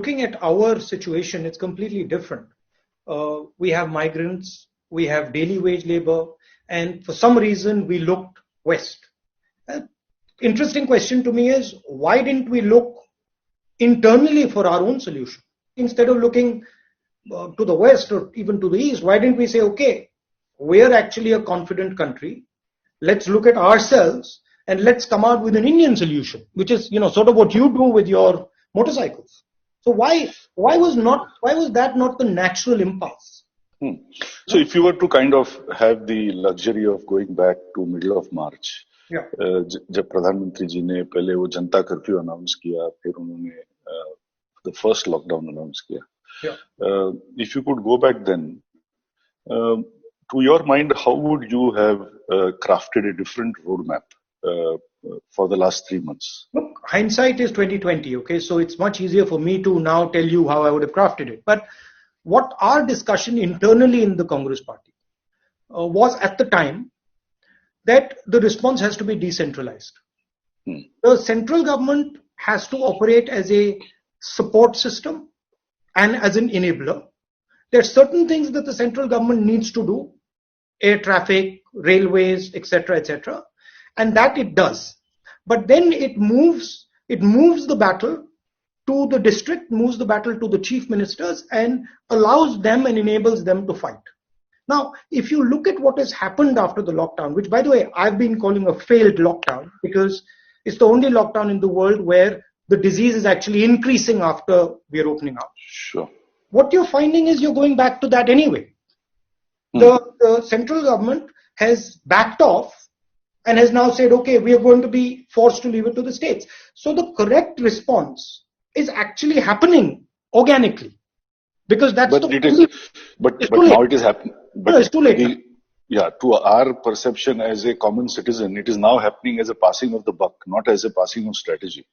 looking at our situation, it's completely different. We have migrants, we have daily wage labor, and for some reason we looked west. Interesting question to me is, why didn't we look internally for our own solution? Instead of looking to the west or even to the east, why didn't we say, okay, we're actually a confident country. Let's look at ourselves and let's come out with an Indian solution, which is, sort of what you do with your motorcycles. So why was that not the natural impulse? So if you were to kind of have the luxury of going back to middle of March, जब प्रधानमंत्री जी ने पहले वो जनता curfew announce किया, फिर उन्होंने the first lockdown announce किया, if you could go back then, to your mind, how would you have crafted a different roadmap for the last 3 months? Look, hindsight is 2020. Okay, so it's much easier for me to now tell you how I would have crafted it. But what our discussion internally in the Congress party was at the time, that the response has to be decentralized. The central government has to operate as a support system and as an enabler. There are certain things that the central government needs to do, air traffic, railways, etc., and that it does. But then it moves the battle to the district, moves the battle to the chief ministers, and allows them and enables them to fight. Now, if you look at what has happened after the lockdown, which, by the way, I've been calling a failed lockdown, because it's the only lockdown in the world where the disease is actually increasing after we're opening up. Sure. What you're finding is you're going back to that anyway. The central government has backed off and has now said, okay, we are going to be forced to leave it to the states. So the correct response is actually happening organically. Because that's but now it is happening. But no, it's too late. To our perception as a common citizen, it is now happening as a passing of the buck, not as a passing of strategy.